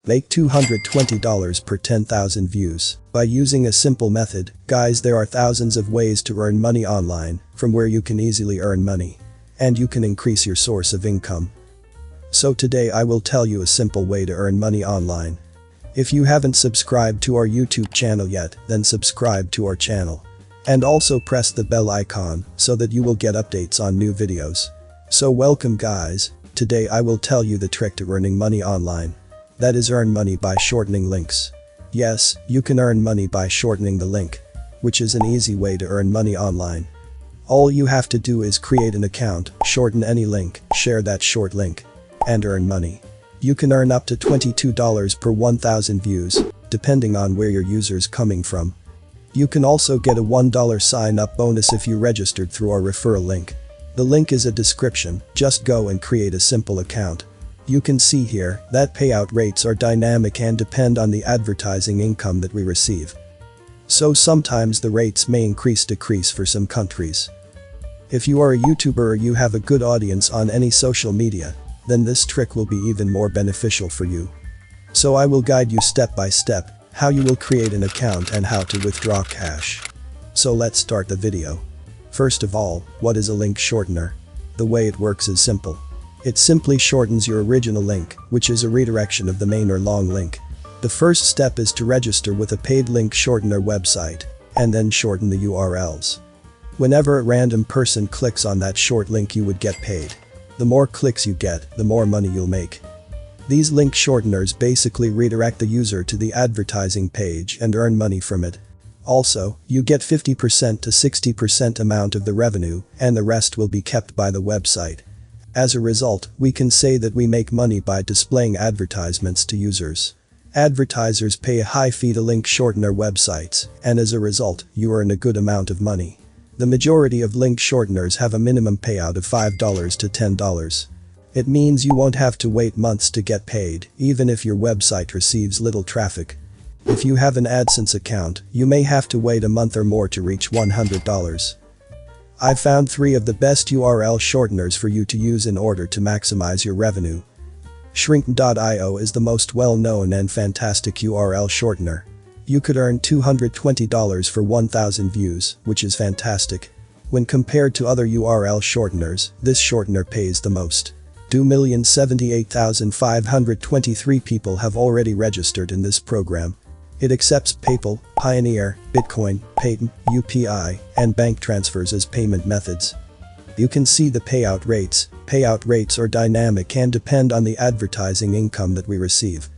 Make $220 per 10,000 views. By using a simple method, guys, there are thousands of ways to earn money online, from where you can easily earn money. And you can increase your source of income. So today I will tell you a simple way to earn money online. If you haven't subscribed to our YouTube channel yet, then subscribe to our channel. And also press the bell icon so that you will get updates on new videos. So welcome guys, today I will tell you the trick to earning money online. That is, earn money by shortening links. Yes, you can earn money by shortening the link, which is an easy way to earn money online. All you have to do is create an account, shorten any link, share that short link, and earn money. You can earn up to $22 per 1,000 views, depending on where your user's coming from. You can also get a $1 sign-up bonus if you registered through our referral link. The link is a description, just go and create a simple account. You can see here that payout rates are dynamic and depend on the advertising income that we receive. So sometimes the rates may decrease for some countries. If you are a YouTuber or you have a good audience on any social media, then this trick will be even more beneficial for you. So I will guide you step by step how you will create an account and how to withdraw cash. So let's start the video. First of all, what is a link shortener? The way it works is simple. It simply shortens your original link, which is a redirection of the main or long link. The first step is to register with a paid link shortener website, and then shorten the URLs. Whenever a random person clicks on that short link, you would get paid. The more clicks you get, the more money you'll make. These link shorteners basically redirect the user to the advertising page and earn money from it. Also, you get 50% to 60% amount of the revenue, and the rest will be kept by the website. As a result, we can say that we make money by displaying advertisements to users. Advertisers pay a high fee to link shortener websites, and as a result, you earn a good amount of money. The majority of link shorteners have a minimum payout of $5 to $10. It means you won't have to wait months to get paid, even if your website receives little traffic. If you have an AdSense account, you may have to wait a month or more to reach $100. I found 3 of the best URL shorteners for you to use in order to maximize your revenue. SHRINKME.io is the most well-known and fantastic URL shortener. You could earn $220 for 1,000 views, which is fantastic. When compared to other URL shorteners, this shortener pays the most. 2,078,523 people have already registered in this program. It accepts PayPal, Payoneer, Bitcoin, paytm, UPI, and bank transfers as payment methods. You can see the payout rates. Payout rates are dynamic and depend on the advertising income that we receive.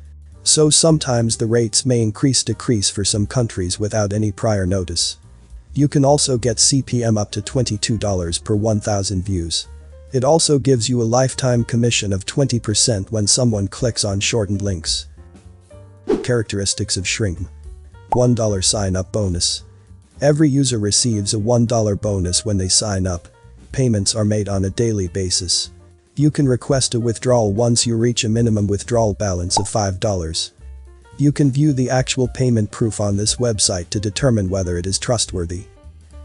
So sometimes the rates may decrease for some countries without any prior notice. You can also get CPM up to $22 per 1,000 views. It also gives you a lifetime commission of 20% when someone clicks on shortened links. Characteristics of SHRINKME. $1 sign-up bonus. Every user receives a $1 bonus when they sign up. Payments are made on a daily basis. You can request a withdrawal once you reach a minimum withdrawal balance of $5. You can view the actual payment proof on this website to determine whether it is trustworthy.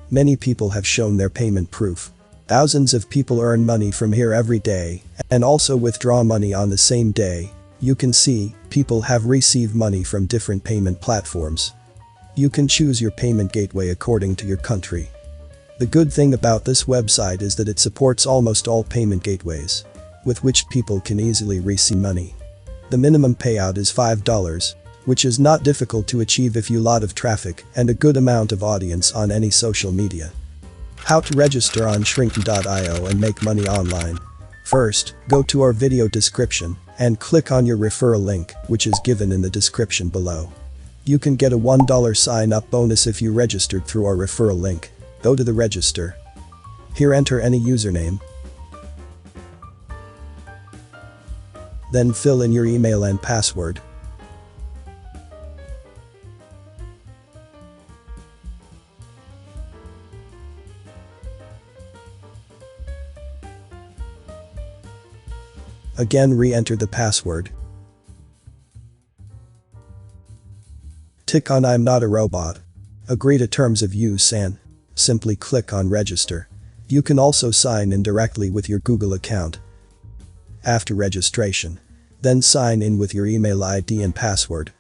Many people have shown their payment proof. Thousands of people earn money from here every day and also withdraw money on the same day. You can see, people have received money from different payment platforms. You can choose your payment gateway according to your country. The good thing about this website is that it supports almost all payment gateways, with which people can easily receive money. The minimum payout is $5, which is not difficult to achieve if you lot of traffic and a good amount of audience on any social media. How to register on SHRINKME.io and make money online. First, go to our video description and click on your referral link, which is given in the description below. You can get a $1 sign-up bonus if you registered through our referral link. Go to the register. Here enter any username. Then fill in your email and password. Again, re-enter the password. Tick on I'm not a robot. Agree to terms of use and simply click on register. You can also sign in directly with your Google account. After registration, Then sign in with your email ID and password.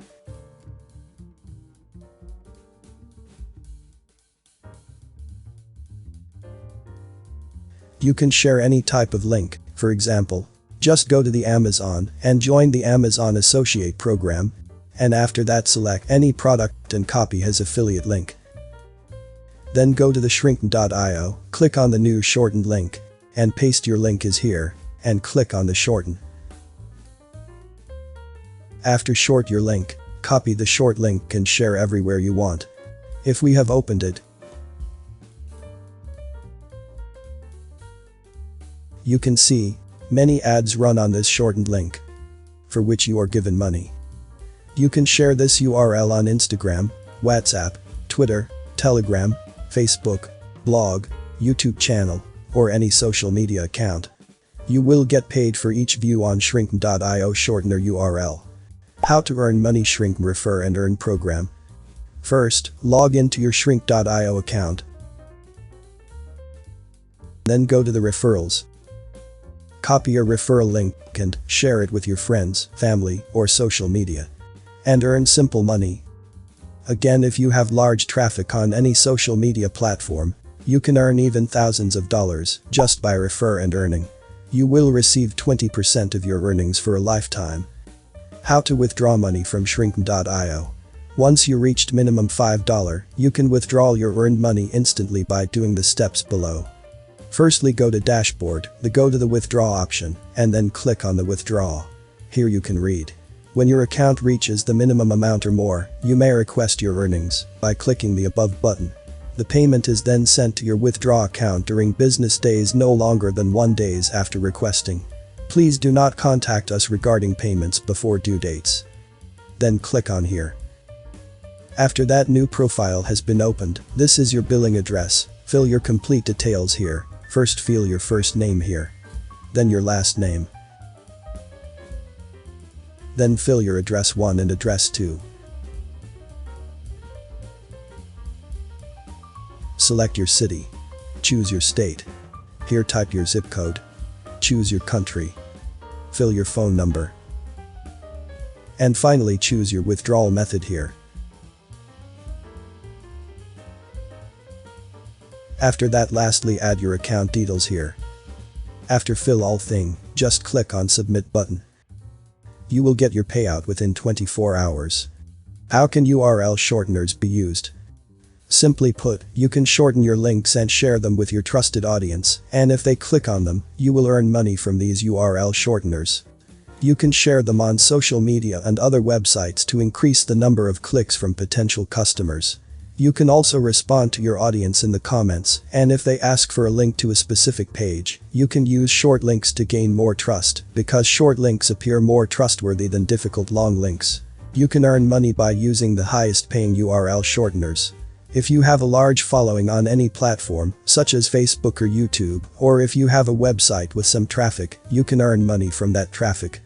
You can share any type of link. For example, just go to the Amazon and join the Amazon Associate program, and after that select any product and copy his affiliate link. Then go to the SHRINKME.io, click on the new shortened link, and paste your link is here, and click on the shorten. After short your link, copy the short link and share everywhere you want. If we have opened it, you can see many ads run on this shortened link, for which you are given money. You can share this URL on Instagram, WhatsApp, Twitter, Telegram, Facebook, blog, YouTube channel, or any social media account. You will get paid for each view on SHRINKME.io shortener URL. How to earn money. SHRINKME Refer and Earn program. First, log into your SHRINKME.io account. Then go to the referrals. Copy your referral link and share it with your friends, family, or social media. And earn simple money. Again, if you have large traffic on any social media platform, you can earn even thousands of dollars just by refer and earning. You will receive 20% of your earnings for a lifetime. How to withdraw money from SHRINKME.io. Once you reached minimum $5, you can withdraw your earned money instantly by doing the steps below. Firstly, go to Dashboard, go to the Withdraw option, and then click on the Withdraw. Here you can read. When your account reaches the minimum amount or more, you may request your earnings by clicking the above button. The payment is then sent to your withdraw account during business days no longer than 1 day after requesting. Please do not contact us regarding payments before due dates. Then click on here. After that, new profile has been opened. This is your billing address. Fill your complete details here. First, fill your first name here. Then your last name. Then fill your address 1 and address 2. Select your city. Choose your state. Here type your zip code. Choose your country. Fill your phone number. And finally choose your withdrawal method here. After that, lastly add your account details here. After fill all thing, just click on submit button. You will get your payout within 24 hours. How can URL shorteners be used? Simply put, you can shorten your links and share them with your trusted audience, and if they click on them, you will earn money from these URL shorteners. You can share them on social media and other websites to increase the number of clicks from potential customers. You can also respond to your audience in the comments, and if they ask for a link to a specific page, you can use short links to gain more trust, because short links appear more trustworthy than difficult long links. You can earn money by using the highest paying URL shorteners. If you have a large following on any platform, such as Facebook or YouTube, or if you have a website with some traffic, you can earn money from that traffic.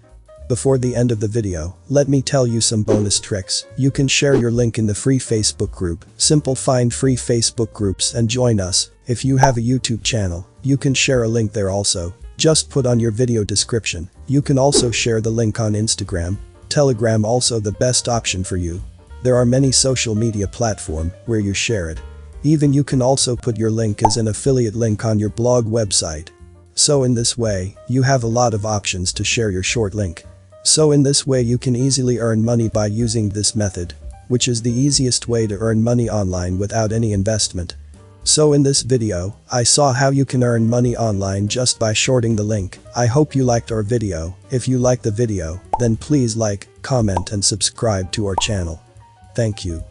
Before the end of the video, let me tell you some bonus tricks. You can share your link in the free Facebook group. Simple, find free Facebook groups and join us. If you have a YouTube channel, you can share a link there also. Just put on your video description. You can also share the link on Instagram. Telegram also the best option for you. There are many social media platforms where you share it. Even you can also put your link as an affiliate link on your blog website. So in this way, you have a lot of options to share your short link. So in this way you can easily earn money by using this method, which is the easiest way to earn money online without any investment. So in this video, I saw how you can earn money online just by shorting the link. I hope you liked our video. If you liked the video, then please like, comment and subscribe to our channel. Thank you.